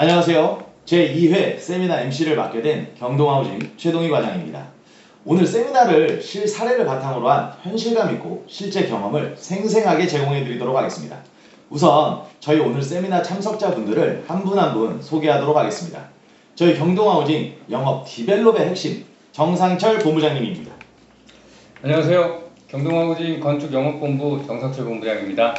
안녕하세요. 제2회 세미나 MC를 맡게 된 경동하우징 최동희 과장입니다. 오늘 세미나를 실사례를 바탕으로 한 현실감 있고 실제 경험을 생생하게 제공해 드리도록 하겠습니다. 우선 저희 오늘 세미나 참석자분들을 한 분 한 분 소개하도록 하겠습니다. 저희 경동하우징 영업 디벨롭의 핵심 정상철 본부장님입니다. 안녕하세요. 경동하우징 건축영업본부 정상철 본부장입니다.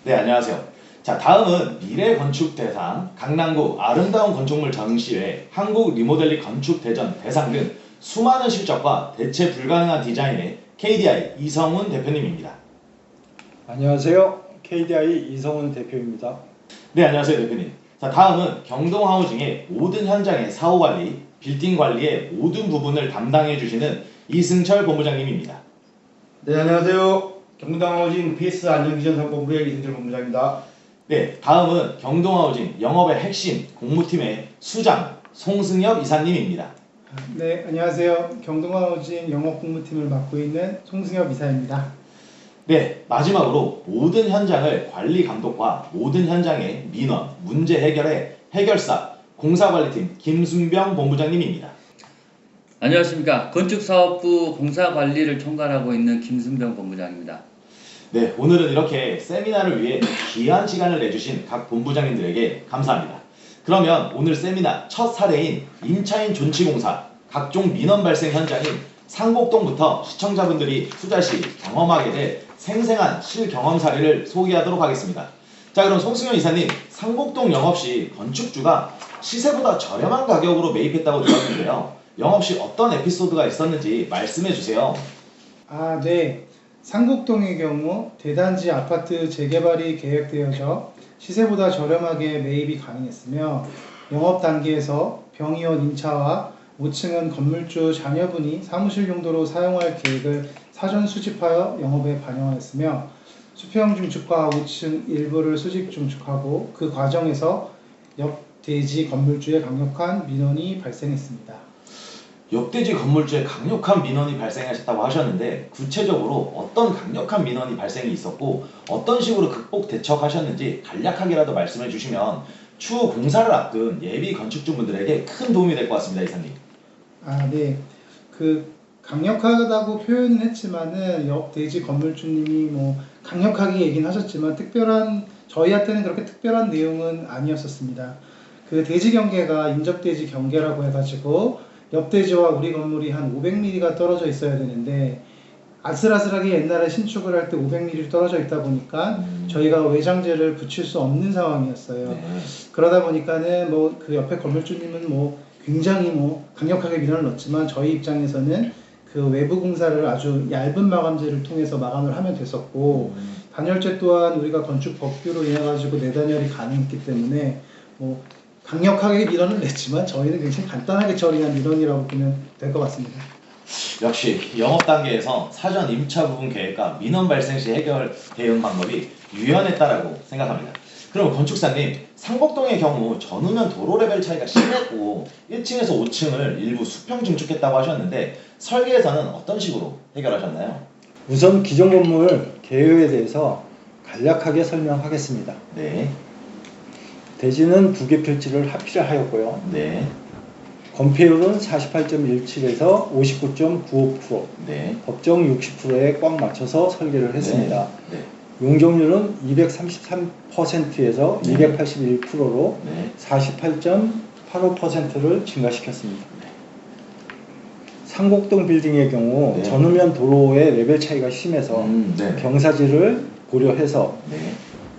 네, 안녕하세요. 자, 다음은 미래건축대상, 강남구 아름다운 건축물 전시회, 한국 리모델링 건축대전 대상 등 수많은 실적과 대체 불가능한 디자인의 KDI 이성훈 대표님입니다. 안녕하세요. KDI 이성훈 대표입니다. 네, 안녕하세요 대표님. 자, 다음은 경동하우징의 모든 현장의 사후관리, 빌딩 관리의 모든 부분을 담당해 주시는 이승철 본부장님입니다. 네, 안녕하세요. 경동하우징 PS 안전기전상본부의 이승철 본부장입니다. 네, 다음은 경동하우징 영업의 핵심 공무팀의 수장 송승엽 이사님입니다. 네, 안녕하세요. 경동하우징 영업공무팀을 맡고 있는 송승엽 이사입니다. 네, 마지막으로 모든 현장을 관리 감독과 모든 현장의 민원, 문제 해결의 해결사 공사관리팀 김순병 본부장님입니다. 안녕하십니까. 건축사업부 공사관리를 총괄하고 있는 김순병 본부장입니다. 네, 오늘은 이렇게 세미나를 위해 귀한 시간을 내주신 각 본부장님들에게 감사합니다. 그러면 오늘 세미나 첫 사례인 임차인 존치공사 각종 민원 발생 현장인 상곡동부터 시청자분들이 투자시 경험하게 될 생생한 실경험 사례를 소개하도록 하겠습니다. 자, 그럼 송승현 이사님, 상곡동 영업시 건축주가 시세보다 저렴한 가격으로 매입했다고 들었는데요. 영업시 어떤 에피소드가 있었는지 말씀해 주세요. 네. 상곡동의 경우 대단지 아파트 재개발이 계획되어져 시세보다 저렴하게 매입이 가능했으며 영업 단계에서 병의원 임차와 5층은 건물주 자녀분이 사무실 용도로 사용할 계획을 사전 수집하여 영업에 반영하였으며 수평 중축과 5층 일부를 수직 중축하고 그 과정에서 옆 대지 건물주의 강력한 민원이 발생했습니다. 옆대지 건물주에 강력한 민원이 발생하셨다고 하셨는데 구체적으로 어떤 강력한 민원이 발생이 있었고 어떤 식으로 극복 대처하셨는지 간략하게라도 말씀해 주시면 추후 공사를 앞둔 예비 건축주분들에게 큰 도움이 될 것 같습니다, 이사님. 네. 강력하다고 표현은 했지만은 옆 대지 건물주님이 강력하게 얘기는 하셨지만 저희한테는 그렇게 특별한 내용은 아니었었습니다. 그 대지 경계가 인접대지 경계라고 해가지고 옆 대지와 우리 건물이 한 500mm가 떨어져 있어야 되는데 아슬아슬하게 옛날에 신축을 할 때 500mm 떨어져 있다 보니까 저희가 외장재를 붙일 수 없는 상황이었어요. 네. 그러다 보니까는 그 옆에 건물주님은 굉장히 강력하게 민원을 넣었지만 저희 입장에서는 그 외부 공사를 아주 얇은 마감재를 통해서 마감을 하면 됐었고 단열재 또한 우리가 건축 법규로 인해 가지고 내단열이 가능했기 때문에 강력하게 민원을 냈지만 저희는 굉장히 간단하게 처리한 민원이라고 보면 될 것 같습니다. 역시 영업 단계에서 사전 임차 부분 계획과 민원 발생 시 해결 대응 방법이 유연했다라고 생각합니다. 그럼 건축사님, 상곡동의 경우 전후면 도로 레벨 차이가 심했고 1층에서 5층을 일부 수평 중축했다고 하셨는데 설계에서는 어떤 식으로 해결하셨나요? 우선 기존 건물 개요에 대해서 간략하게 설명하겠습니다. 네, 대지는 2개 필지를 합의를 하였고요. 네, 건폐율은 48.17에서 59.95%, 네, 법정 60%에 꽉 맞춰서 설계를 했습니다. 네, 용적률은 233%에서 네. 281%로 네, 48.85%를 증가시켰습니다. 상곡동 빌딩의 경우 네. 전후면 도로의 레벨 차이가 심해서 네, 경사지를 고려해서 네,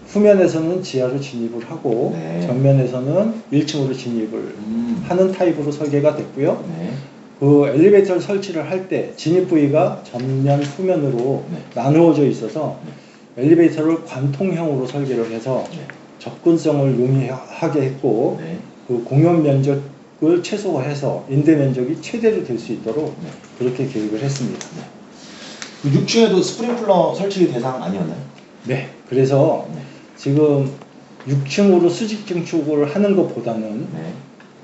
후면에서는 지하로 진입을 하고 네. 정면에서는 1층으로 진입을 하는 타입으로 설계가 됐고요. 네, 그 엘리베이터를 설치를 할 때 진입 부위가 전면, 후면으로 네. 나누어져 있어서 엘리베이터를 관통형으로 설계를 해서 네. 접근성을 용이하게 했고 네. 그 공연 면적을 최소화해서 임대 면적이 최대로 될 수 있도록 네. 그렇게 계획을 했습니다. 6층에도 스프링클러 설치 대상 아니었나요? 네, 그래서 네. 지금 6층으로 수직 증축을 하는 것보다는 네.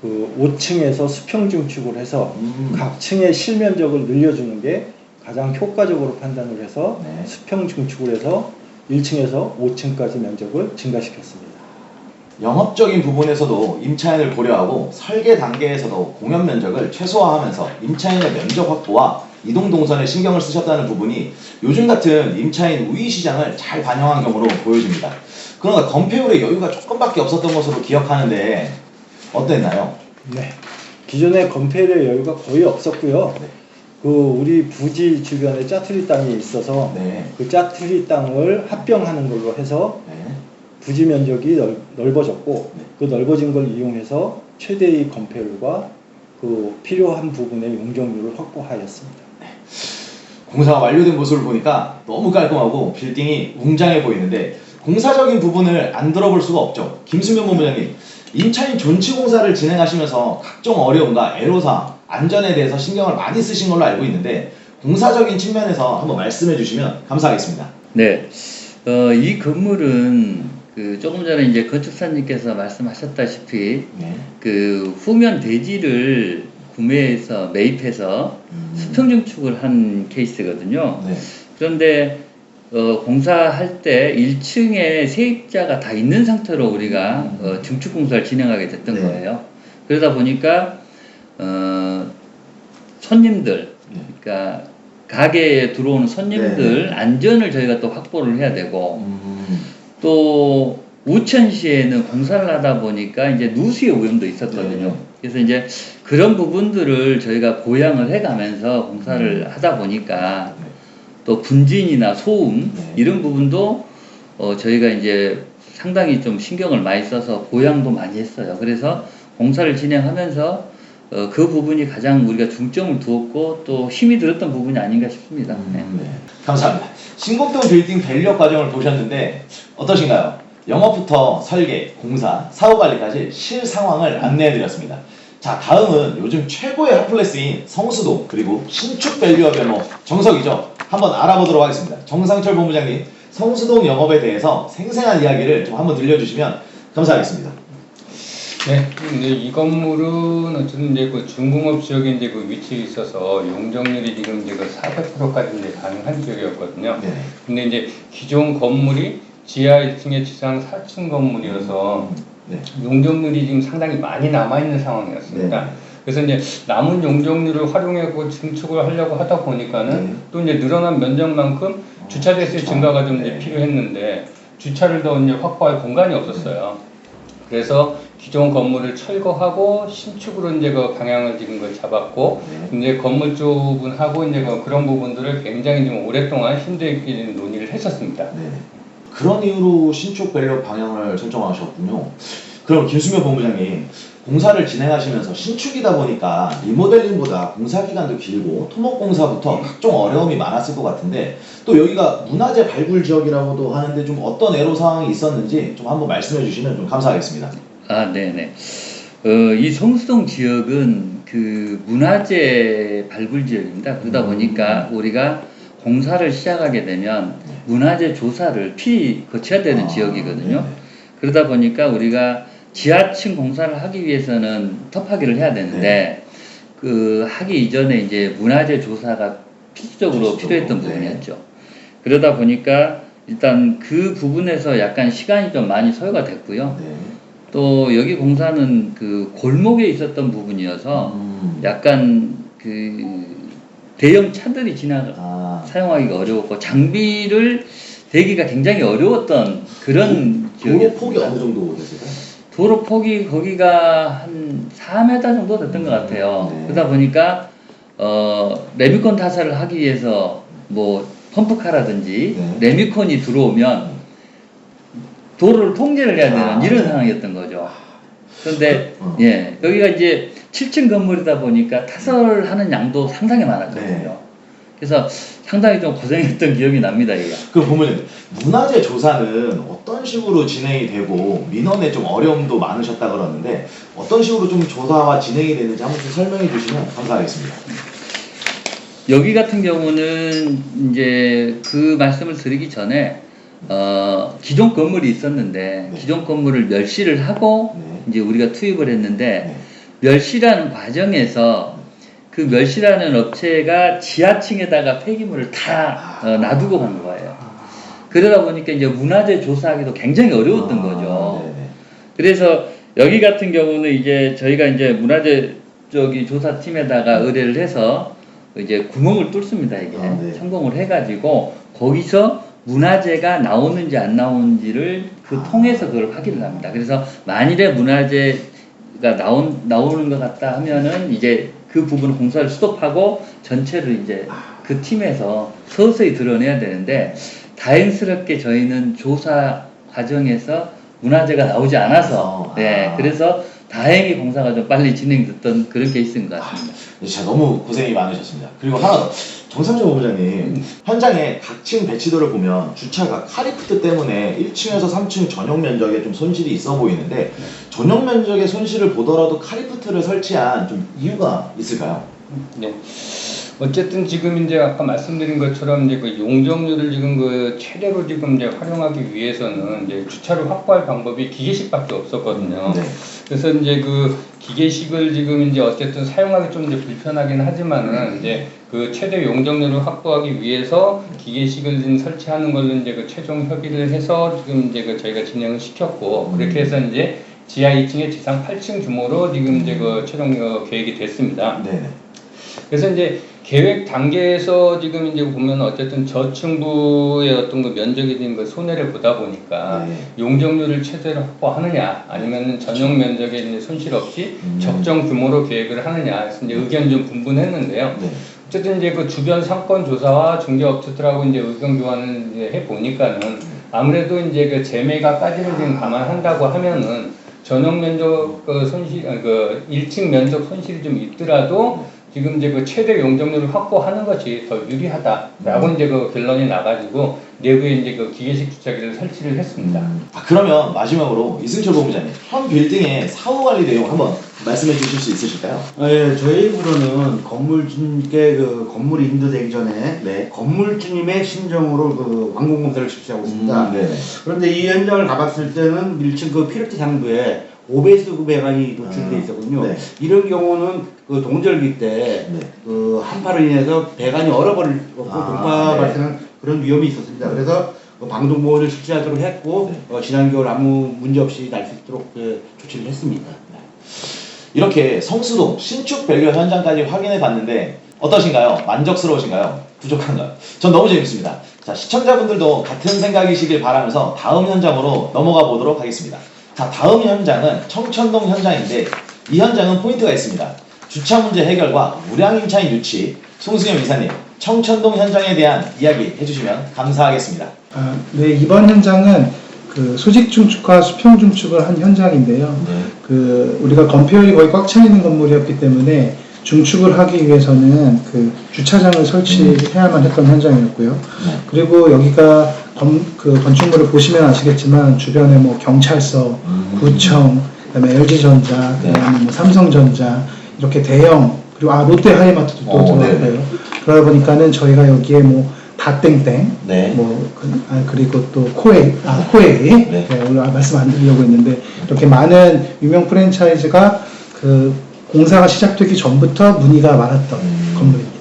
그 5층에서 수평 증축을 해서 음. 각 층의 실면적을 늘려주는 게 가장 효과적으로 판단을 해서 네. 수평 증축을 해서 1층에서 5층까지 면적을 증가시켰습니다. 영업적인 부분에서도 임차인을 고려하고 설계 단계에서도 공연 면적을 최소화하면서 임차인의 면적 확보와 이동 동선에 신경을 쓰셨다는 부분이 요즘 같은 임차인 우위 시장을 잘 반영한 경우로 보여집니다. 그러나 건폐율의 여유가 조금밖에 없었던 것으로 기억하는데 어땠나요? 네. 기존에 건폐율의 여유가 거의 없었고요. 네. 그 우리 부지 주변에 짜투리 땅이 있어서 네. 그 짜투리 땅을 합병하는 걸로 해서 네. 부지 면적이 넓어졌고 네. 그 넓어진 걸 이용해서 최대의 건폐율과 그 필요한 부분의 용적률을 확보하였습니다. 공사가 완료된 모습을 보니까 너무 깔끔하고 빌딩이 웅장해 보이는데 공사적인 부분을 안 들어볼 수가 없죠. 김수면 본부장님, 임차인 존치 공사를 진행하시면서 각종 어려움과 애로사항, 안전에 대해서 신경을 많이 쓰신 걸로 알고 있는데 공사적인 측면에서 한번 말씀해 주시면 감사하겠습니다. 네. 이 건물은 조금 전에 이제 건축사님께서 말씀하셨다시피 네. 그 후면 대지를 구매해서 매입해서 수평 증축을 한 케이스거든요. 네. 그런데 공사할 때 1층에 세입자가 다 있는 상태로 우리가 증축 공사를 진행하게 됐던 네. 거예요. 그러다 보니까 손님들, 네. 그러니까 가게에 들어오는 손님들 네. 안전을 저희가 또 확보를 해야 되고 또 우천시에는 공사를 하다 보니까 이제 누수의 위험도 있었거든요. 네. 그래서 이제 그런 부분들을 저희가 보양을 해가면서 공사를 하다 보니까 네. 또 분진이나 소음 네. 이런 부분도 저희가 이제 상당히 좀 신경을 많이 써서 보양도 많이 했어요. 그래서 공사를 진행하면서 그 부분이 가장 우리가 중점을 두었고 또 힘이 들었던 부분이 아닌가 싶습니다. 네. 네. 감사합니다. 신곡동 빌딩 밸류업 과정을 보셨는데 어떠신가요? 영업부터 설계, 공사, 사후관리까지 실상황을 안내해드렸습니다. 자, 다음은 요즘 최고의 핫플레스인 성수동 그리고 신축 밸류업의 정석이죠. 한번 알아보도록 하겠습니다. 정상철 본부장님, 성수동 영업에 대해서 생생한 이야기를 좀 한번 들려주시면 감사하겠습니다. 네, 근데 이 건물은 어쨌든 이제 그 중공업 지역에 이제 그 위치에 있어서 용적률이 지금 이제 그 400%까지 이제 가능한 지역이었거든요. 네. 근데 이제 기존 건물이 지하 1층에 지상 4층 건물이어서 네. 용적률이 지금 상당히 많이 남아있는 상황이었습니다. 네. 그래서 이제 남은 용적률을 활용하고 증축을 하려고 하다 보니까는 네. 또 이제 늘어난 면적만큼 주차 대수의 증가가 좀 이제 네. 필요했는데 주차를 더 이제 확보할 공간이 없었어요. 그래서 기존 건물을 철거하고 신축으로 이제 그 방향을 지금 그 잡았고 네. 이제 건물 쪽은하고 이제 그런 부분들을 굉장히 좀 오랫동안 힘들게 논의를 했었습니다. 네. 그런 이유로 신축 밸류업 방향을 설정하셨군요. 그럼 김수면 본부장님, 공사를 진행하시면서 신축이다 보니까 리모델링보다 공사 기간도 길고 토목공사부터 각종 어려움이 많았을 것 같은데 또 여기가 문화재 발굴 지역이라고도 하는데 좀 어떤 애로사항이 있었는지 좀 한번 말씀해 주시면 좀 감사하겠습니다. 아, 네네. 이 성수동 지역은 그 문화재 발굴 지역입니다. 그러다 보니까 우리가 공사를 시작하게 되면 문화재 조사를 거쳐야 되는 지역이거든요. 네네. 그러다 보니까 우리가 지하층 공사를 하기 위해서는 터파기를 해야 되는데 그 하기 이전에 이제 문화재 조사가 필수적으로 필요했던 네. 부분이었죠. 그러다 보니까 일단 그 부분에서 약간 시간이 좀 많이 소요가 됐고요. 네. 또 여기 공사는 그 골목에 있었던 부분이어서 약간 그 대형 차들이 사용하기가 어려웠고 장비를 대기가 굉장히 어려웠던 그런 도로 지역이었습니다. 폭이 어느 정도 됐을까요? 도로 폭이 거기가 한 4m 정도 됐던 것 같아요. 네. 그러다 보니까 레미콘 타사를 하기 위해서 뭐 펌프카라든지 네. 레미콘이 들어오면 도로를 통제를 해야 되는 이런 상황이었던 거죠. 그런데 예, 여기가 이제 7층 건물이다 보니까 타설하는 양도 상당히 많았거든요. 네. 그래서 상당히 좀 고생했던 기억이 납니다. 얘가. 그럼 보면 문화재 조사는 어떤 식으로 진행이 되고 민원에 좀 어려움도 많으셨다 그러는데 어떤 식으로 좀 조사와 진행이 되는지 한번 좀 설명해 주시면 감사하겠습니다. 여기 같은 경우는 이제 그 말씀을 드리기 전에 기존 건물이 있었는데 네. 기존 건물을 멸시를 하고 네. 이제 우리가 투입을 했는데 네. 멸시라는 과정에서 그 멸시라는 업체가 지하층에다가 폐기물을 다 놔두고 간 거예요. 그러다 보니까 이제 문화재 조사하기도 굉장히 어려웠던 거죠. 네네. 그래서 여기 같은 경우는 이제 저희가 이제 문화재 저기 조사팀에다가 의뢰를 해서 이제 구멍을 뚫습니다. 이게 네. 성공을 해가지고 거기서 문화재가 나오는지 안 나오는지를 그 통해서 그걸 확인을 합니다. 그래서 만일에 문화재가 나오는 것 같다 하면은 이제 그 부분 공사를 스톱하고 전체를 이제 그 팀에서 서서히 드러내야 되는데 다행스럽게 저희는 조사 과정에서 문화재가 나오지 않아서 네, 그래서 다행히 공사가 좀 빨리 진행됐던 그런 케이스인 것 같습니다. 진짜 너무 고생이 많으셨습니다. 그리고 하나 더, 정상재 본부장님, 현장에 각층 배치도를 보면 주차가 카리프트 때문에 1층에서 3층 전용 면적에 좀 손실이 있어 보이는데 전용 면적의 손실을 보더라도 카리프트를 설치한 좀 이유가 있을까요? 네. 어쨌든 지금 이제 아까 말씀드린 것처럼 이제 그 용적률을 지금 그 최대로 지금 이제 활용하기 위해서는 이제 주차를 확보할 방법이 기계식밖에 없었거든요. 네. 그래서 이제 그 기계식을 지금 이제 어쨌든 사용하기 좀 이제 불편하긴 하지만은 이제 그 최대 용적률을 확보하기 위해서 기계식을 지금 설치하는 걸로 이제 그 최종 협의를 해서 지금 이제 그 저희가 진행을 시켰고 그렇게 해서 이제 지하 2층에 지상 8층 규모로 지금 이제 그 최종 계획이 됐습니다. 네. 그래서 이제 계획 단계에서 지금 이제 보면 어쨌든 저층부의 어떤 그 면적에 그 손해를 보다 보니까 용적률을 최대로 확보하느냐 아니면 전용 면적에 이제 손실 없이 적정 규모로 계획을 하느냐 그래서 이제 의견이 좀 분분했는데요. 네. 어쨌든 이제 그 주변 상권 조사와 중개업체들하고 이제 의견 교환을 이제 해 보니까는 아무래도 이제 그 재매가까지는 지금 감안한다고 하면은 전용 면적 그 손실 그 1층 면적 손실이 좀 있더라도 지금 이제 그 최대 용적률을 확보하는 것이 더 유리하다라고 이제 그 결론이 나가지고 내부에 이제 그 기계식 주차기를 설치를 했습니다. 그러면 마지막으로 이승철 본부장님, 현 빌딩의 사후 관리 내용 한번 말씀해 주실 수 있으실까요? 예, 저희 부로는 건물주님께 그 건물이 인도되기 전에 네. 건물주님의 신정으로 그 완공공사를 실시하고 있습니다. 네. 그런데 이 현장을 가봤을 때는 1층 그 피로티 상부에 오베스 배관이 노출되어 있었거든요. 네. 이런 경우는 그 동절기 때 그 한파로 인해서 배관이 얼어버릴 동파 네. 발생한 그런 위험이 있었습니다. 그래서 그 방동보호를 실시하도록 했고 지난 겨울 아무 문제 없이 날 수 있도록 조치를 했습니다. 이렇게 성수동 신축 밸류 현장까지 확인해 봤는데 어떠신가요? 만족스러우신가요? 부족한가요? 전 너무 재밌습니다. 자, 시청자분들도 같은 생각이시길 바라면서 다음 현장으로 넘어가 보도록 하겠습니다. 자, 다음 현장은 청천동 현장인데 이 현장은 포인트가 있습니다. 주차 문제 해결과 무량 임차인 유치, 송승현 이사님, 청천동 현장에 대한 이야기 해주시면 감사하겠습니다. 네, 이번 현장은 그 수직 중축과 수평 중축을 한 현장인데요. 그 우리가 건폐율이 거의 꽉 차 있는 건물이었기 때문에 중축을 하기 위해서는 그 주차장을 설치해야만 했던 현장이었고요. 그리고 여기가 그 건축물을 보시면 아시겠지만 주변에 뭐 경찰서, 구청, 그다음에 LG전자, 그다음에 뭐 삼성전자 이렇게 대형 그리고 롯데 하이마트도 또 들어왔고요. 그러다 보니까는 저희가 여기에 뭐 다땡땡, 그리고 또 코에이, 오늘 말씀 안 드리려고 했는데 이렇게 많은 유명 프랜차이즈가 그 공사가 시작되기 전부터 문의가 많았던 건물입니다.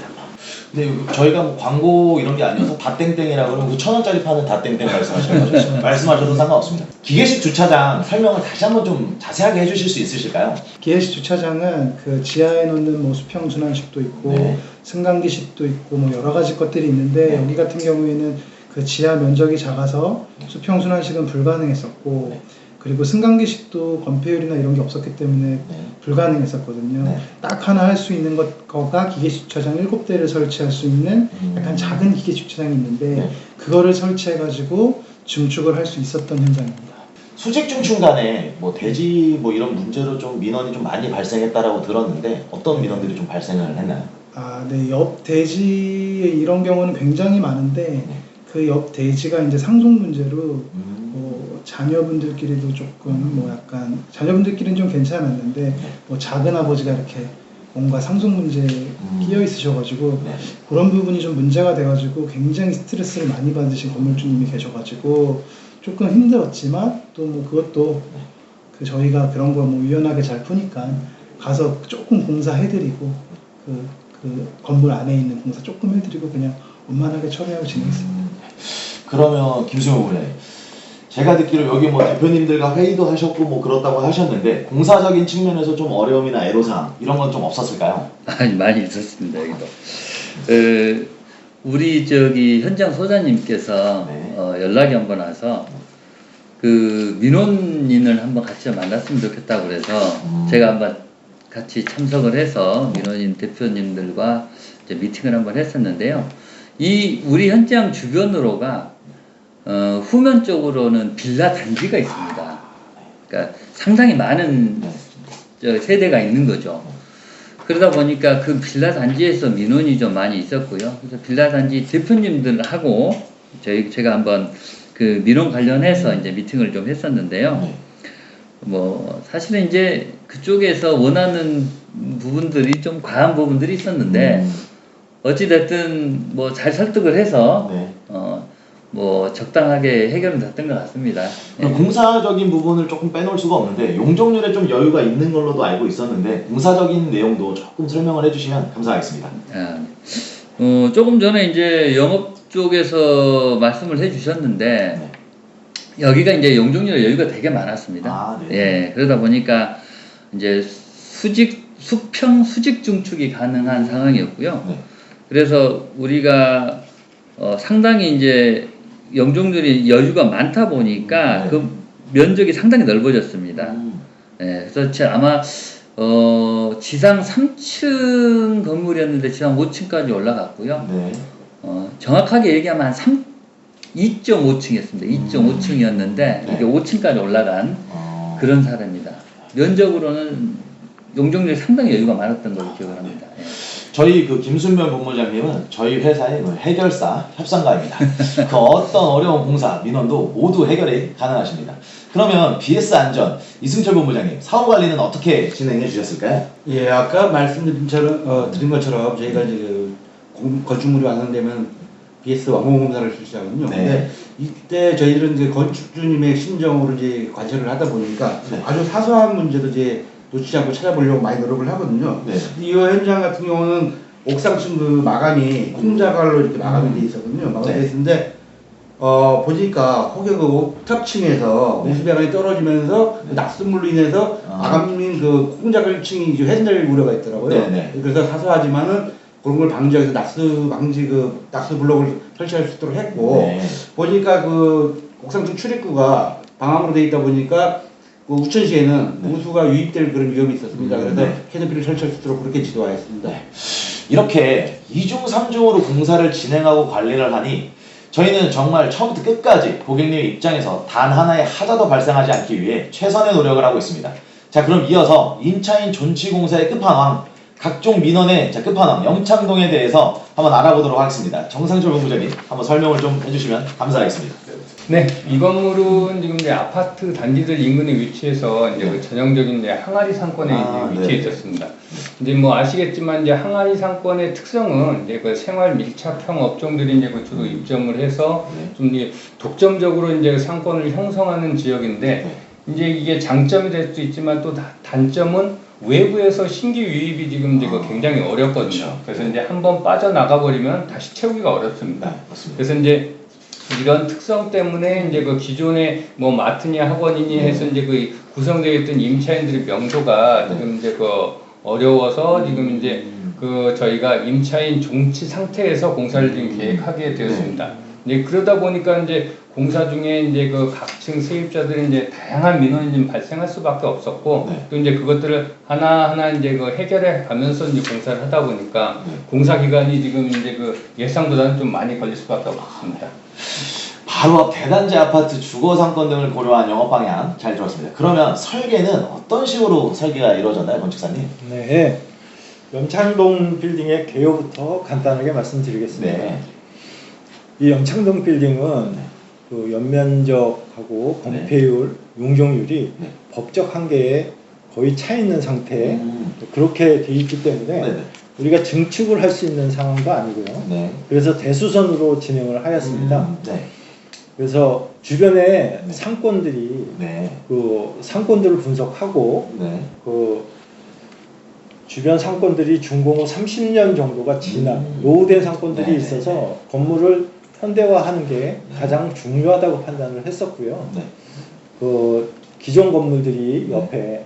근데 저희가 뭐 광고 이런 게 아니어서 다땡땡이라고 그러면 9,000원짜리 파는 다땡땡 말씀하시는 거죠? 말씀하셔도 상관없습니다. 기계식 주차장 설명을 다시 한번 좀 자세하게 해주실 수 있으실까요? 기계식 주차장은 그 지하에 놓는 뭐 수평 순환식도 있고 승강기식도 있고 뭐 여러 가지 것들이 있는데 여기 같은 경우에는 그 지하 면적이 작아서 수평 순환식은 불가능했었고 그리고 승강기식도 건폐율이나 이런 게 없었기 때문에 불가능했었거든요. 딱 하나 할 수 있는 거가 기계식 주차장 7대를 설치할 수 있는 약간 작은 기계식 주차장이 있는데 그거를 설치해가지고 중축을 할 수 있었던 현장입니다. 수직 중축 간에 뭐 대지 뭐 이런 문제로 좀 민원이 좀 많이 발생했다라고 들었는데 어떤 민원들이 좀 발생을 했나요? 네, 옆 대지 이런 경우는 굉장히 많은데 그 옆 대지가 이제 상속 문제로 뭐 자녀분들끼리도 조금 뭐 약간 자녀분들끼리는 좀 괜찮았는데 뭐 작은 아버지가 이렇게 뭔가 상속 문제에 끼어 있으셔가지고 그런 부분이 좀 문제가 돼가지고 굉장히 스트레스를 많이 받으신 건물주님이 계셔가지고 조금 힘들었지만 또 뭐 그것도 그 저희가 그런 걸 뭐 유연하게 잘 푸니까 가서 조금 공사해드리고 그 건물 안에 있는 공사 조금 해드리고 그냥 원만하게 처리하고 진행했습니다. 그러면 김수영 부장님, 제가 듣기로 여기 뭐 대표님들과 회의도 하셨고 뭐 그렇다고 하셨는데 공사적인 측면에서 좀 어려움이나 애로사항 이런 건 좀 없었을까요? 아니, 많이 있었습니다, 여기도. 우리 저기 현장 소장님께서 네. 연락이 한 번 와서 그 민원인을 한번 같이 만났으면 좋겠다고 그래서 제가 한번 같이 참석을 해서 민원인 대표님들과 이제 미팅을 한번 했었는데요. 이 우리 현장 주변으로가 후면 쪽으로는 빌라 단지가 있습니다. 그러니까 상당히 많은 저 세대가 있는 거죠. 그러다 보니까 그 빌라 단지에서 민원이 좀 많이 있었고요. 그래서 빌라 단지 대표님들하고 제가 한번 그 민원 관련해서 이제 미팅을 좀 했었는데요. 뭐 사실은 이제 그쪽에서 원하는 부분들이 좀 과한 부분들이 있었는데 어찌됐든 뭐 잘 설득을 해서 네. 뭐 적당하게 해결은 됐던 것 같습니다. 그럼 공사적인 부분을 조금 빼놓을 수가 없는데 용적률에 좀 여유가 있는 걸로도 알고 있었는데 공사적인 내용도 조금 설명을 해주시면 감사하겠습니다. 조금 전에 이제 영업 쪽에서 말씀을 해주셨는데 여기가 이제 용적률 여유가 되게 많았습니다. 아, 네. 예, 그러다 보니까 이제 수평 수직 중축이 가능한 상황이었고요. 네. 그래서 우리가 상당히 이제 용적률이 여유가 많다 보니까 네. 그 면적이 상당히 넓어졌습니다. 예, 그래서 아마 지상 3층 건물이었는데 지상 5층까지 올라갔고요. 네. 정확하게 얘기하면 한 2.5층이었습니다. 2.5층이었는데 네. 이게 5층까지 올라간 그런 사례입니다. 면적으로는 용적률이 상당히 여유가 많았던 걸로 기억을 합니다. 예. 저희 그 김순변 본부장님은 저희 회사의 그 해결사 협상가입니다. 그 어떤 어려운 공사 민원도 모두 해결이 가능하십니다. 그러면 BS 안전 이승철 본부장님 사후 관리는 어떻게 진행해 주셨을까요? 예, 아까 말씀드린 것처럼 저희가 이제 그 건축물이 완성되면 BS 완공공사를 실시하거든요. 네. 근데 이때 저희들은 이제 건축주님의 심정으로 이제 관찰을 하다 보니까 네. 아주 사소한 문제도 이제 놓치지 않고 찾아보려고 많이 노력을 하거든요. 네. 이 현장 같은 경우는 옥상층 그 마감이 콩자갈로 이렇게 마감이 돼 있었거든요. 마감이 네. 돼 있는데 보니까 혹여 그 옥탑층에서 네. 모수배관이 떨어지면서 그 낙수물로 인해서 마감인 그 콩자갈층이 이제 훼손될 우려가 있더라고요. 네, 네. 그래서 사소하지만은 그런 걸 방지하기 위해서 낙수 블록을 설치할 수 있도록 했고 네. 보니까 그 옥상층 출입구가 방암으로 돼 있다 보니까 그 우천시에는 네. 우수가 유입될 그런 위험이 있었습니다. 그래서 네. 캐노피를 설치할 수 있도록 그렇게 지도하였습니다. 이렇게 2중 3중으로 공사를 진행하고 관리를 하니 저희는 정말 처음부터 끝까지 고객님 입장에서 단 하나의 하자도 발생하지 않기 위해 최선의 노력을 하고 있습니다. 자, 그럼 이어서 인차인 존치공사의 끝판왕 각종 민원의 끝판왕 영창동에 대해서 한번 알아보도록 하겠습니다. 정상철 본부장님 한번 설명을 좀 해주시면 감사하겠습니다. 네, 이 건물은 지금 이제 아파트 단지들 인근에 위치해서 이제 그 전형적인 이제 항아리 상권에 이제 위치해 네. 있었습니다. 이제 뭐 아시겠지만 이제 항아리 상권의 특성은 이제 그 생활 밀착형 업종들이 이제 그 주로 입점을 해서 네. 좀 이제 독점적으로 이제 상권을 형성하는 지역인데 이제 이게 장점이 될 수 있지만 또 단점은 외부에서 신규 유입이 지금 이제 굉장히 어렵거든요. 그렇죠. 그래서 이제 한번 빠져나가 버리면 다시 채우기가 어렵습니다. 네, 맞습니다. 그래서 이제 이런 특성 때문에 이제 그 기존에 뭐 마트니 학원이니 해서 이제 그 구성되어 있던 임차인들의 명도가 지금 이제 그 어려워서 지금 이제 그 저희가 임차인 종치 상태에서 공사를 지금 계획하게 되었습니다. 이제 그러다 보니까 이제 공사 중에 이제 그 각층 세입자들이 이제 다양한 민원이 좀 발생할 수밖에 없었고 네. 또 이제 그것들을 하나하나 이제 그 해결해 가면서 이제 공사를 하다 보니까 공사 기간이 지금 이제 그 예상보다는 좀 많이 걸릴 수밖에 없습니다. 바로 앞 대단지 아파트 주거 상권 등을 고려한 영업 방향 잘 들었습니다. 그러면 설계는 어떤 식으로 설계가 이루어졌나요, 건축사님? 네, 영창동 빌딩의 개요부터 간단하게 말씀드리겠습니다. 네. 이 영창동 빌딩은 그 연면적하고 건폐율, 용적률이 네. 법적 한계에 거의 차 있는 상태에 그렇게 돼 있기 때문에 네네. 우리가 증축을 할 수 있는 상황도 아니고요. 네. 그래서 대수선으로 진행을 하였습니다. 네. 그래서 주변에 네. 상권들이 네. 그 상권들을 분석하고 네. 그 주변 상권들이 준공후 30년 정도가 지난 네. 노후된 상권들이 네. 있어서 건물을 현대화하는 게 가장 중요하다고 판단을 했었고요. 네. 그 기존 건물들이 옆에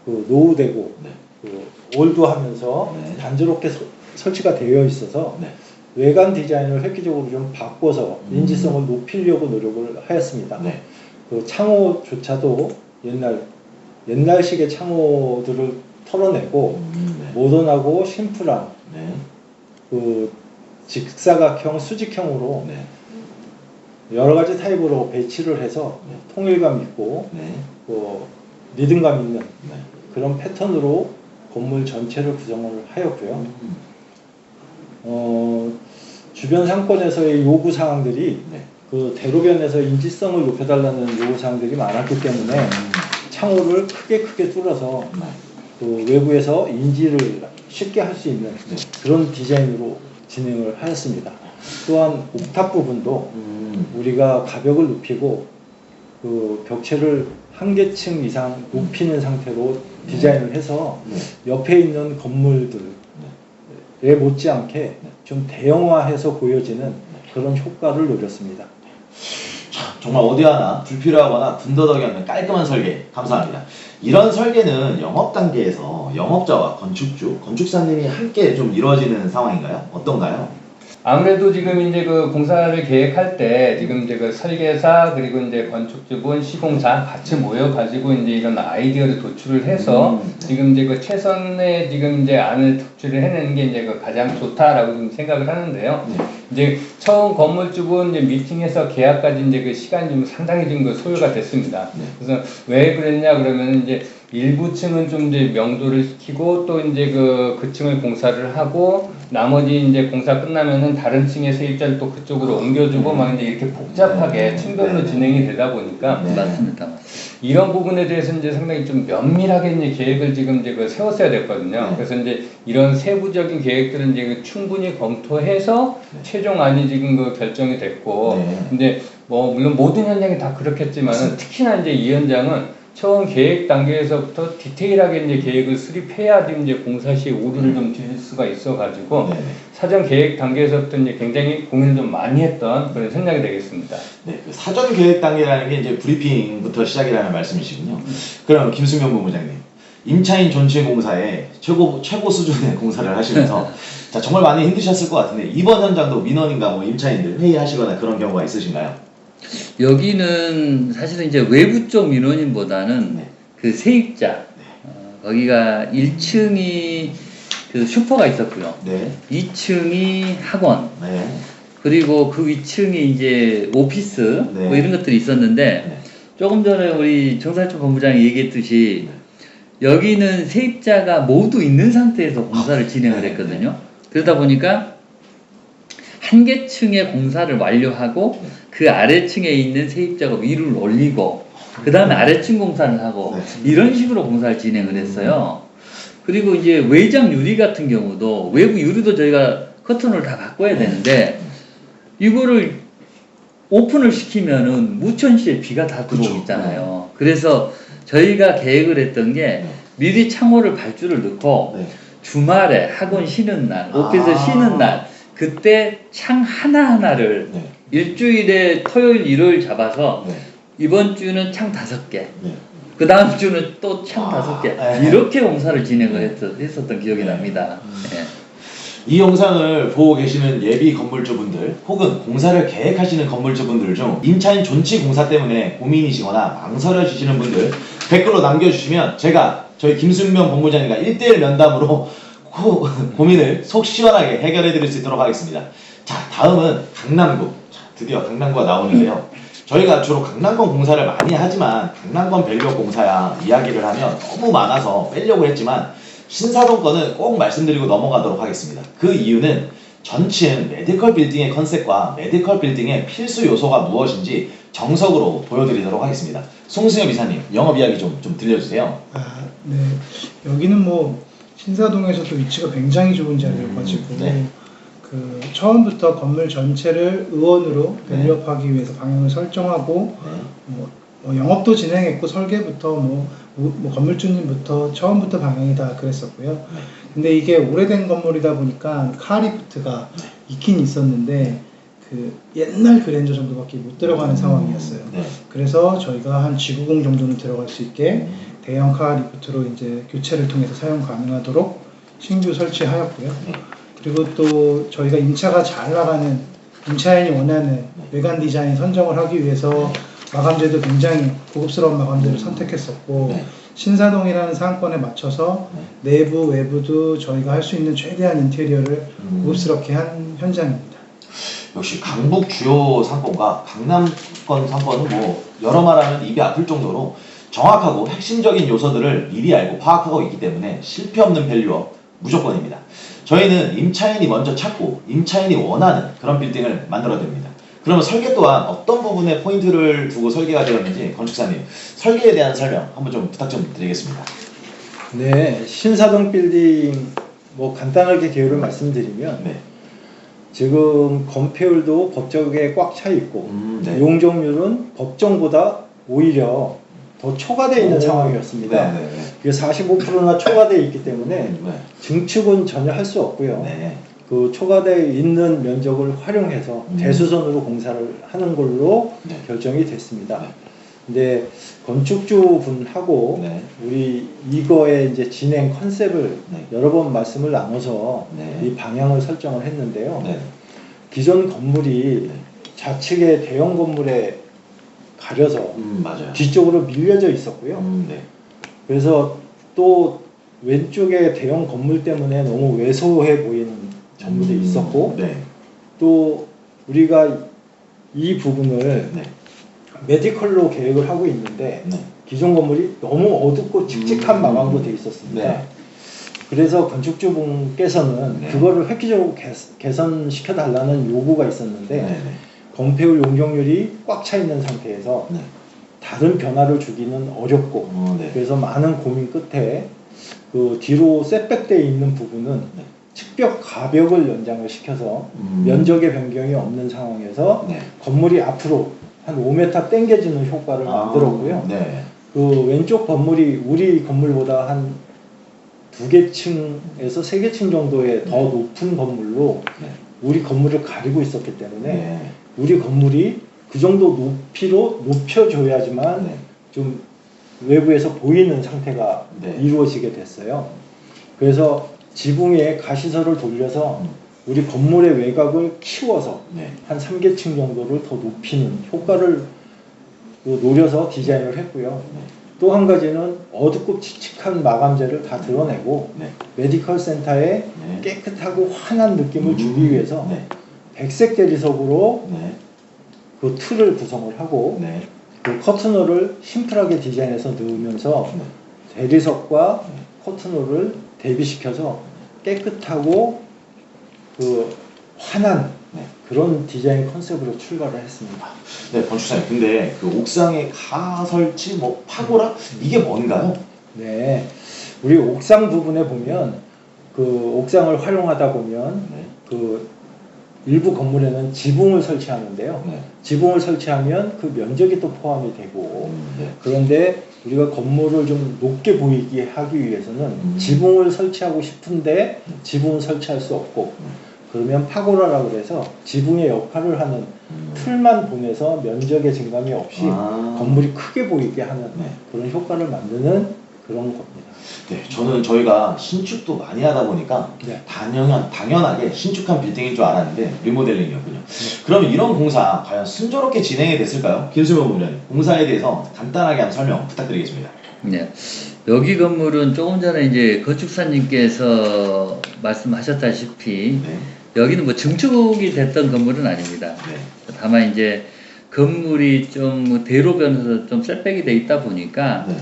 그 노후되고 네. 그 올드하면서 네. 단조롭게 설치가 되어 있어서 네. 외관 디자인을 획기적으로 좀 바꿔서 인지성을 높이려고 노력을 하였습니다. 네. 그 창호조차도 옛날식의 창호들을 털어내고 네. 모던하고 심플한 네. 그 직사각형 수직형으로 네. 여러 가지 타입으로 배치를 해서 네. 통일감 있고 네. 그 리듬감 있는 네. 그런 패턴으로 건물 전체를 구성을 하였고요. 주변 상권에서의 요구 사항들이 네. 그 대로변에서 인지성을 높여달라는 요구 사항들이 많았기 때문에 창호를 크게 뚫어서 그 외부에서 인지를 쉽게 할 수 있는 네. 그런 디자인으로 진행을 하였습니다. 또한 옥탑 부분도 우리가 가벽을 높이고 그 벽체를 한 개층 이상 높이는 상태로 디자인을 해서 네. 옆에 있는 건물들에 못지않게 좀 대형화해서 보여지는 그런 효과를 노렸습니다. 정말 어디 하나 불필요하거나 군더더기 없는 깔끔한 설계 감사합니다. 이런 설계는 영업 단계에서 영업자와 건축주, 건축사님이 함께 좀 이루어지는 상황인가요? 어떤가요? 아무래도 지금 이제 그 공사를 계획할 때 지금 이제 그 설계사 그리고 이제 건축주분, 시공사 같이 모여 가지고 이제 이런 아이디어를 도출을 해서 지금 이제 그 최선의 지금 이제 안을 도출을 해내는 게 이제 그 가장 좋다라고 좀 생각을 하는데요. 네. 이제 처음 건물주분 이제 미팅해서 계약까지 이제 그 시간이 좀 상당히 좀 그 소요가 됐습니다. 네. 그래서 왜 그랬냐 그러면 이제 일부 층은 좀 이제 명도를 시키고 또 이제 그 층을 공사를 하고 나머지 이제 공사 끝나면은 다른 층의 세입자를 또 그쪽으로 옮겨주고 막 이제 이렇게 복잡하게 층별로 진행이 되다 보니까 네. 맞습니다. 이런 부분에 대해서 이제 상당히 좀 면밀하게 이제 계획을 지금 이제 그 세웠어야 됐거든요. 네. 그래서 이제 이런 세부적인 계획들은 이제 그 충분히 검토해서 네. 최종안이 지금 그 결정이 됐고, 네. 근데 뭐 물론 모든 현장이 다 그렇겠지만은 특히나 이제 이 현장은 처음 계획 단계에서부터 디테일하게 이제 계획을 수립해야 지금 이제 공사 시에 오류를 좀 줄일 수가 있어가지고 네. 사전 계획 단계에서부터 이제 굉장히 고민을 좀 많이 했던 그런 현장이 되겠습니다. 네, 그 사전 계획 단계라는 게 이제 브리핑부터 시작이라는 말씀이시군요. 그럼 김승면 본부장님, 임차인 존치공사에 최고 수준의 공사를 하시면서 자, 정말 많이 힘드셨을 것 같은데 이번 현장도 민원인과 뭐 임차인들 회의하시거나 그런 경우가 있으신가요? 여기는 사실은 이제 외부 쪽 민원인보다는 네. 그 세입자, 거기가 1층이 그 슈퍼가 있었고요. 네, 2층이 학원, 네, 그리고 그 위층이 이제 오피스 네. 뭐 이런 것들이 있었는데 네. 조금 전에 우리 정살초 본부장이 얘기했듯이 여기는 세입자가 모두 있는 상태에서 공사를 진행을 했거든요. 그러다 보니까 한 개층의 공사를 완료하고 그 아래층에 있는 세입자가 위를 올리고 그 다음에 아래층 공사를 하고 이런 식으로 공사를 진행을 했어요. 그리고 이제 외장 유리 같은 경우도 외부 유리도 저희가 커튼을 다 바꿔야 되는데 이거를 오픈을 시키면은 무천시에 비가 다 들어오잖아요. 그래서 저희가 계획을 했던 게 미리 창호를 발주를 넣고 주말에 학원 쉬는 날, 오피스 쉬는 날 그때 창 하나하나를 일주일에 토요일, 일요일 잡아서 이번 주는 창 5개, 그 다음 주는 또 창 5개 이렇게 공사를 진행을 했었던 기억이 납니다. 네. 이 영상을 보고 계시는 예비 건물주분들 혹은 공사를 계획하시는 건물주분들 중 임차인 존치 공사 때문에 고민이시거나 망설여지시는 분들 댓글로 남겨주시면 제가 저희 김순면 본부장님과 1대1 면담으로 고민을 속 시원하게 해결해 드릴 수 있도록 하겠습니다. 자, 다음은 강남구. 자, 드디어 강남구가 나오는데요. 저희가 주로 강남권 공사를 많이 하지만 강남권 밸류업 공사야 이야기를 하면 너무 많아서 빼려고 했지만 신사동 건은 꼭 말씀드리고 넘어가도록 하겠습니다. 그 이유는 전층 메디컬 빌딩의 컨셉과 메디컬 빌딩의 필수 요소가 무엇인지 정석으로 보여드리도록 하겠습니다. 송승엽 이사님, 영업 이야기 좀 들려주세요. 네. 여기는 뭐 신사동에서도 위치가 굉장히 좋은 자리여가지고 그 처음부터 건물 전체를 의원으로 밸류업하기 위해서 방향을 설정하고 뭐 영업도 진행했고 설계부터 뭐 건물주님부터 처음부터 방향이 다 그랬었고요. 근데 이게 오래된 건물이다 보니까 카리프트가 있긴 있었는데 그 옛날 그랜저 정도밖에 못 들어가는 상황이었어요. 네. 그래서 저희가 한 G90 정도는 들어갈 수 있게 대형 카 리프트로 이제 교체를 통해서 사용 가능하도록 신규 설치하였고요. 네. 그리고 또 저희가 임차가 잘 나가는 임차인이 원하는 외관 디자인 선정을 하기 위해서 마감재도 굉장히 고급스러운 마감재를 선택했었고 네. 신사동이라는 상권에 맞춰서 내부 외부도 저희가 할 수 있는 최대한 인테리어를 고급스럽게 한 현장입니다. 역시 강북 주요 상권과 강남권 상권은 뭐 여러 말하면 입이 아플 정도로 정확하고 핵심적인 요소들을 미리 알고 파악하고 있기 때문에 실패 없는 밸류업 무조건입니다. 저희는 임차인이 먼저 찾고 임차인이 원하는 그런 빌딩을 만들어냅니다. 그러면 설계 또한 어떤 부분에 포인트를 두고 설계가 되었는지 건축사님 설계에 대한 설명 한번 좀 부탁 좀 드리겠습니다. 네, 신사동 빌딩 뭐 간단하게 개요를 말씀드리면 네. 지금 건폐율도 법정에 꽉 차 있고 네. 용적률은 법정보다 오히려 더 초과되어 있는 상황이었습니다. 네. 이게 45%나 초과되어 있기 때문에 네. 증축은 전혀 할 수 없고요. 네. 그 초과되어 있는 면적을 활용해서 대수선으로 공사를 하는 걸로 네. 결정이 됐습니다. 네. 근데 건축주분하고 네. 우리 이거의 이제 진행 컨셉을 네. 여러 번 말씀을 나눠서 네. 이 방향을 설정을 했는데요. 네. 기존 건물이 네. 좌측에 대형 건물에 가려서 맞아요. 뒤쪽으로 밀려져 있었고요. 네. 그래서 또 왼쪽에 대형 건물 때문에 너무 왜소해 보이는 건물이 있었고 네. 또 우리가 이 부분을 네. 메디컬로 계획을 하고 있는데 네. 기존 건물이 너무 어둡고 칙칙한 마감으로 되어 있었습니다. 네. 그래서 건축주분께서는 네. 그거를 획기적으로 개선시켜 달라는 요구가 있었는데 네. 건폐율 용적률이 꽉 차 있는 상태에서 네. 다른 변화를 주기는 어렵고 네. 그래서 많은 고민 끝에 그 뒤로 셋백되어 있는 부분은 네. 측벽 가벽을 연장을 시켜서 면적의 변경이 없는 상황에서 네. 건물이 앞으로 한 5m 당겨지는 효과를 만들었고요. 네. 그 왼쪽 건물이 우리 건물보다 한 2개 층에서 3개 층 정도의 더 높은 건물로 네. 우리 건물을 가리고 있었기 때문에 네. 우리 건물이 그 정도 높이로 높여줘야지만 네. 좀 외부에서 보이는 상태가 네. 이루어지게 됐어요. 그래서 지붕에 가시설을 돌려서 우리 건물의 외곽을 키워서 네. 한 3계층 정도를 더 높이는 효과를 노려서 디자인을 했고요. 또 한 가지는 어둡고 칙칙한 마감재를 다 드러내고 네. 메디컬 센터에 네. 깨끗하고 환한 느낌을 주기 위해서 네. 백색 대리석으로 네. 그 틀을 구성을 하고 네. 그 커튼홀을 심플하게 디자인해서 넣으면서 네. 대리석과 커튼홀을 대비시켜서 깨끗하고 그 환한 네. 그런 디자인 컨셉으로 출발을 했습니다. 네, 건축사님. 근데 그 옥상에 가설치, 뭐 파고라 이게 뭔가요? 네, 우리 옥상 부분에 보면 그 옥상을 활용하다 보면 네. 그 일부 건물에는 지붕을 설치하는데요. 네. 지붕을 설치하면 그 면적이 또 포함이 되고 네. 그런데 우리가 건물을 좀 높게 보이게 하기 위해서는 지붕을 설치하고 싶은데 지붕을 설치할 수 없고 그러면 파고라라고 해서 지붕의 역할을 하는 틀만 보내서 면적의 증감이 없이 건물이 크게 보이게 하는 네. 그런 효과를 만드는 그런 겁니다. 네, 저는 저희가 신축도 많이 하다 보니까 네. 당연하게 신축한 빌딩인 줄 알았는데 리모델링이었군요. 그러면 이런 공사 과연 순조롭게 진행이 됐을까요? 김수명 부장님, 공사에 대해서 간단하게 한번 설명 부탁드리겠습니다. 네. 여기 건물은 조금 전에 이제 건축사님께서 말씀하셨다시피 네. 여기는 뭐 증축이 됐던 건물은 아닙니다. 네. 다만 이제 건물이 좀 대로변에서 좀 셋백이 돼 있다 보니까 네.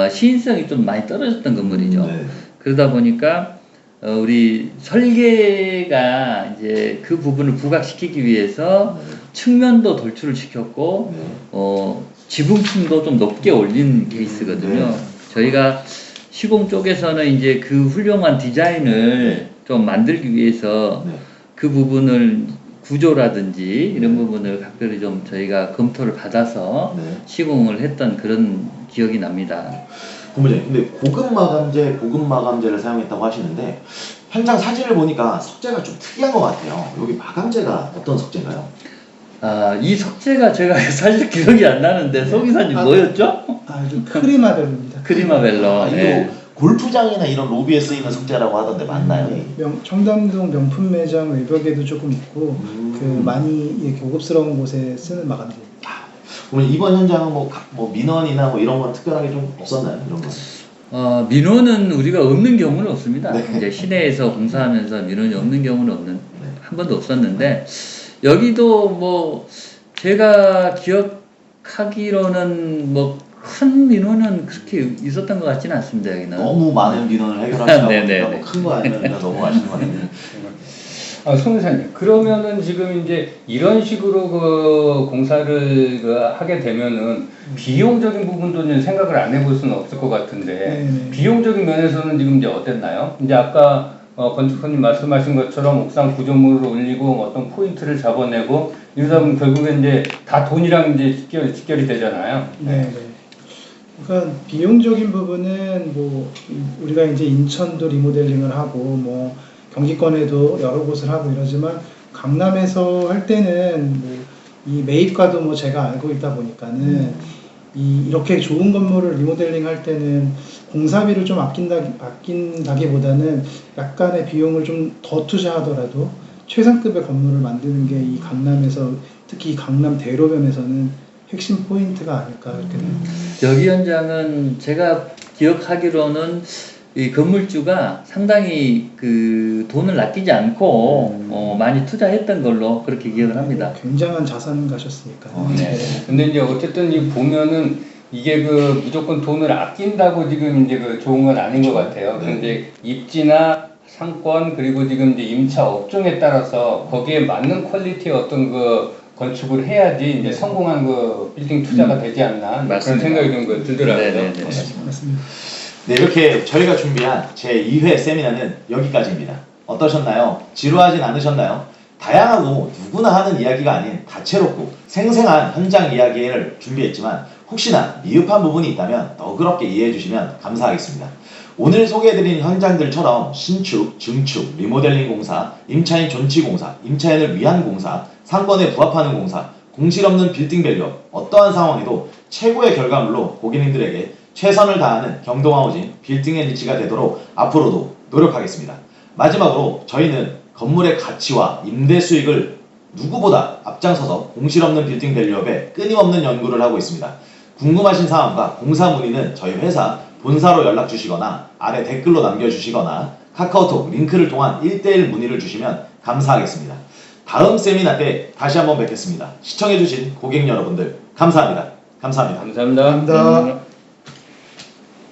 시인성이 좀 많이 떨어졌던 건물이죠. 네. 그러다 보니까 우리 설계가 이제 그 부분을 부각시키기 위해서 측면도 돌출을 시켰고 네. 지붕층도 좀 높게 올린 케이스거든요. 네. 저희가 시공 쪽에서는 이제 그 훌륭한 디자인을 좀 만들기 위해서 네. 그 부분을 구조라든지 이런 부분을 각별히 좀 저희가 검토를 받아서 네. 시공을 했던 그런 기억이 납니다. 본부장님, 근데 고급 마감재를 사용했다고 하시는데 현장 사진을 보니까 석재가 좀 특이한 것 같아요. 여기 마감재가 어떤 석재인가요? 이 석재가 제가 사실 기억이 안 나는데 송 이사님 뭐였죠? 그 크리마벨로입니다. 크리마벨로. 이거 네. 골프장이나 이런 로비에 쓰이는 석재라고 하던데 맞나요? 청담동 명품 매장 외벽에도 조금 있고 그 많이 이렇게 고급스러운 곳에 쓰는 마감재입니다. 그러면 이번 현장은 뭐 민원이나 뭐 이런 건 특별하게 좀 없었나요? 이런 거? 민원은 우리가 없는 경우는 없습니다. 네. 이제 시내에서 공사하면서 민원이 없는 경우는 한 번도 없었는데 여기도 뭐 제가 기억하기로는 뭐 큰 민원은 그렇게 있었던 것 같지는 않습니다. 여기는. 너무 많은 민원을 해결하시다 네네네. 보니까 큰 거 아니면 그냥 넘어가시는 거 아니에요? 송 이사님, 그러면은 지금 이제 이런 식으로 그 공사를 하게 되면은 비용적인 부분도 좀 생각을 안 해볼 수는 없을 것 같은데 네네. 비용적인 면에서는 지금 이제 어땠나요? 이제 아까 건축사님 말씀하신 것처럼 옥상 구조물을 올리고 어떤 포인트를 잡아내고 이러다 보면 결국에 이제 다 돈이랑 이제 직결이 되잖아요. 네. 그러니까 비용적인 부분은 뭐 우리가 이제 인천도 리모델링을 하고 뭐 경기권에도 여러 곳을 하고 이러지만 강남에서 할 때는 뭐 이 매입가도 뭐 제가 알고 있다 보니까는 이렇게 좋은 건물을 리모델링 할 때는 공사비를 좀 아낀다기보다는 약간의 비용을 좀 더 투자하더라도 최상급의 건물을 만드는 게 이 강남에서 특히 이 강남 대로변에서는 핵심 포인트가 아닐까 이렇게 됩니다. 여기 현장은 제가 기억하기로는 이 건물주가 상당히 그 돈을 아끼지 않고 많이 투자했던 걸로 그렇게 기억을 합니다. 굉장한 자산 가셨으니까. 네. 근데 이제 어쨌든 이 보면은 이게 그 무조건 돈을 아낀다고 지금 이제 그 좋은 건 아닌 것 같아요. 근데 입지나 상권 그리고 지금 이제 임차 업종에 따라서 거기에 맞는 퀄리티의 어떤 그 건축을 해야지 이제 성공한 그 빌딩 투자가 되지 않나 그런 생각이 좀 들더라고요. 네네네. 맞습니다. 네, 이렇게 저희가 준비한 제2회 세미나는 여기까지입니다. 어떠셨나요? 지루하진 않으셨나요? 다양하고 누구나 하는 이야기가 아닌 다채롭고 생생한 현장 이야기를 준비했지만 혹시나 미흡한 부분이 있다면 너그럽게 이해해 주시면 감사하겠습니다. 오늘 소개해드린 현장들처럼 신축, 증축, 리모델링 공사, 임차인 존치 공사, 임차인을 위한 공사, 상권에 부합하는 공사, 공실 없는 빌딩 밸류업, 어떠한 상황에도 최고의 결과물로 고객님들에게 최선을 다하는 경동하우징 빌딩 앤 리치가 되도록 앞으로도 노력하겠습니다. 마지막으로 저희는 건물의 가치와 임대 수익을 누구보다 앞장서서 공실 없는 빌딩 밸류업에 끊임없는 연구를 하고 있습니다. 궁금하신 사항과 공사 문의는 저희 회사 본사로 연락 주시거나 아래 댓글로 남겨주시거나 카카오톡 링크를 통한 1:1 문의를 주시면 감사하겠습니다. 다음 세미나 때 다시 한번 뵙겠습니다. 시청해주신 고객 여러분들 감사합니다. 감사합니다. 감사합니다. 감사합니다.